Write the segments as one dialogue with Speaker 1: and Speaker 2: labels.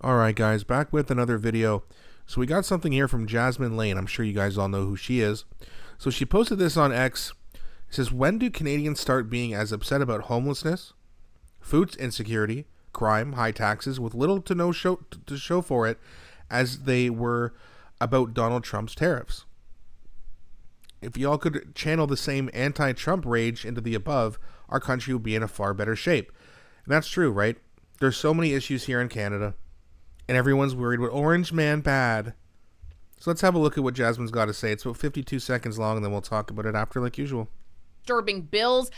Speaker 1: Alright guys, back with another video. So we got something here from Jasmine Laine. I'm sure you guys all know who she is. So she posted this on X. It says, when do Canadians start being as upset about homelessness, food insecurity, crime, high taxes, with little to no show for it, as they were about Donald Trump's tariffs? If y'all could channel the same anti-Trump rage into the above, our country would be in a far better shape. And that's true, right? There's so many issues here in Canada, and everyone's worried about Orange Man bad. So let's have a look at what Jasmine's got to say. It's about 52 seconds long, and then we'll talk about it after like usual.
Speaker 2: Disturbing bills.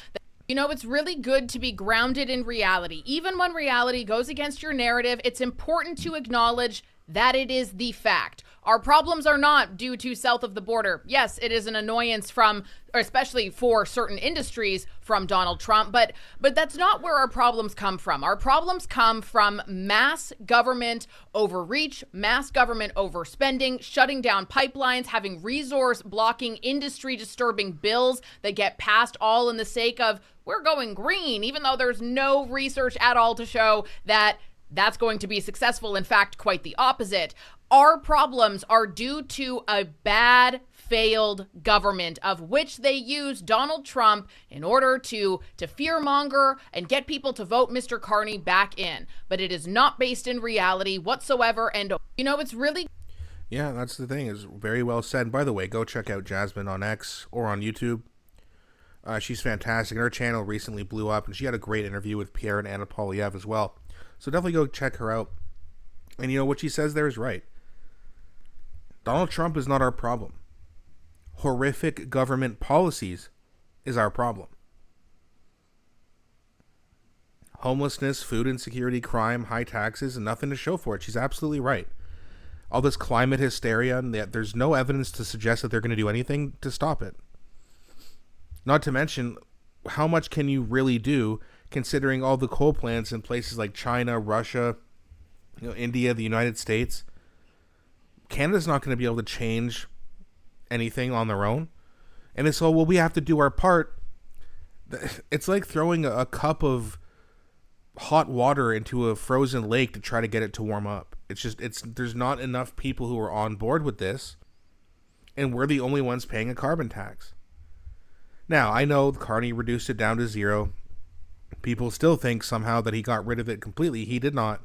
Speaker 2: You know, it's really good to be grounded in reality. Even when reality goes against your narrative, it's important to acknowledge that it is the fact. Our problems are not due to south of the border. Yes, it is an annoyance from, or especially for certain industries, from Donald Trump, but that's not where our problems come from. Our problems come from mass government overreach, mass government overspending, shutting down pipelines, having resource blocking, industry disturbing bills that get passed all in the sake of we're going green, even though there's no research at all to show that that's going to be successful. In fact, quite the opposite. Our problems are due to a bad, failed government, of which they use Donald Trump in order to fearmonger and get people to vote Mr. Carney back in. But it is not based in reality whatsoever. And, you know, it's really...
Speaker 1: Yeah, that's the thing. It's very well said. By the way, go check out Jasmine on X or on YouTube. She's fantastic. Her channel recently blew up, and she had a great interview with Pierre and Anna Polyev as well. So definitely go check her out. And you know what she says there is right. Donald Trump is not our problem. Horrific government policies is our problem. Homelessness, food insecurity, crime, high taxes, and nothing to show for it. She's absolutely right. All this climate hysteria, and there's no evidence to suggest that they're going to do anything to stop it. Not to mention, how much can you really do considering all the coal plants in places like China, Russia, India, the United States? Canada's not going to be able to change anything on their own. And it's all, well, we have to do our part. It's like throwing a cup of hot water into a frozen lake to try to get it to warm up. There's not enough people who are on board with this, and we're the only ones paying a carbon tax. Now, I know Carney reduced it down to 0. People still think somehow that he got rid of it completely. He did not.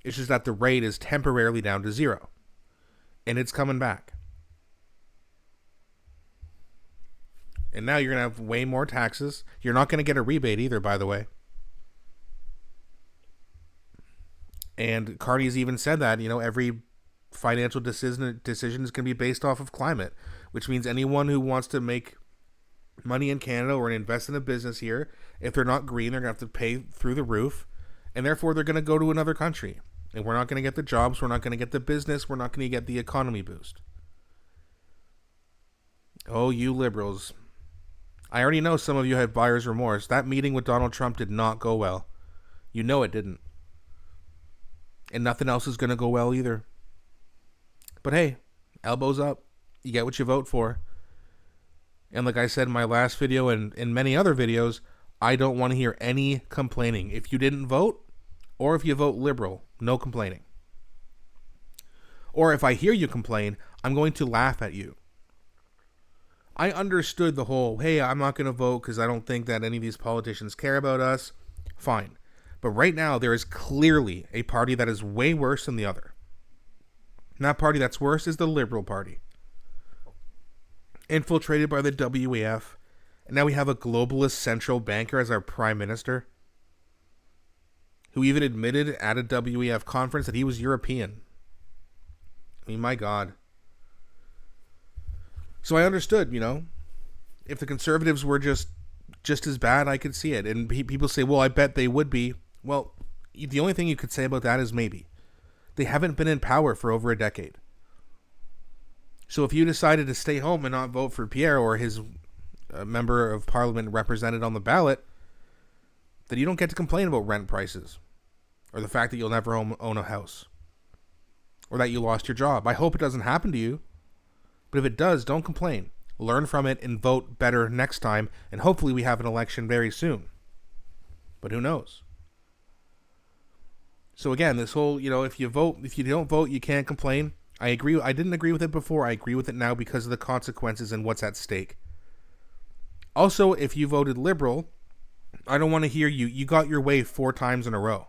Speaker 1: It's just that the rate is temporarily down to 0. And it's coming back. And now you're going to have way more taxes. You're not going to get a rebate either, by the way. And Carney's even said that, every financial decision is going to be based off of climate, which means anyone who wants to make money in Canada or invest in a business here, if they're not green, they're going to have to pay through the roof, and therefore they're going to go to another country. And we're not going to get the jobs, we're not going to get the business, we're not going to get the economy boost. Oh, you liberals. I already know some of you had buyer's remorse. That meeting with Donald Trump did not go well. You know it didn't. And nothing else is going to go well either. But hey, elbows up. You get what you vote for. And like I said in my last video and in many other videos, I don't want to hear any complaining. If you didn't vote, or if you vote liberal, no complaining. Or if I hear you complain, I'm going to laugh at you. I understood the whole, hey, I'm not going to vote because I don't think that any of these politicians care about us. Fine. But right now, there is clearly a party that is way worse than the other. And that party that's worse is the Liberal Party. Infiltrated by the WEF, and now we have a globalist central banker as our prime minister, who even admitted at a WEF conference that he was European. I mean, my God. So I understood, if the conservatives were just as bad, I could see it. And people say, well, I bet they would be. Well, the only thing you could say about that is maybe. They haven't been in power for over a decade. So if you decided to stay home and not vote for Pierre or his member of parliament represented on the ballot, then you don't get to complain about rent prices or the fact that you'll never own a house or that you lost your job. I hope it doesn't happen to you. But if it does, don't complain. Learn from it and vote better next time. And hopefully we have an election very soon. But who knows? So again, this whole, if you vote, if you don't vote, you can't complain. I agree. I didn't agree with it before. I agree with it now because of the consequences and what's at stake. Also, if you voted Liberal, I don't want to hear you got your way 4 times in a row.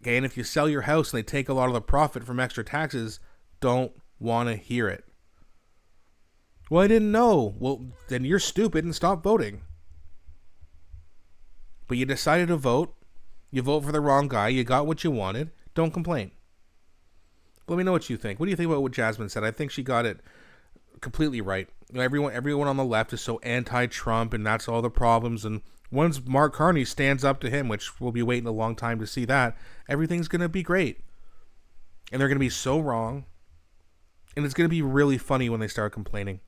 Speaker 1: Okay, and if you sell your house and they take a lot of the profit from extra taxes, don't want to hear it. Well, I didn't know. Well, then you're stupid and stop voting. But you decided to vote. You vote for the wrong guy. You got what you wanted. Don't complain. Let me know what you think. What do you think about what Jasmine said? I think she got it completely right. Everyone on the left is so anti-Trump, and that's all the problems. And once Mark Carney stands up to him, which we'll be waiting a long time to see that, everything's going to be great. And they're going to be so wrong. And it's going to be really funny when they start complaining.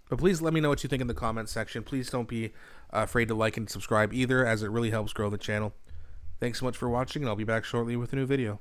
Speaker 1: But please let me know what you think in the comments section. Please don't be afraid to like and subscribe either, as it really helps grow the channel. Thanks so much for watching, and I'll be back shortly with a new video.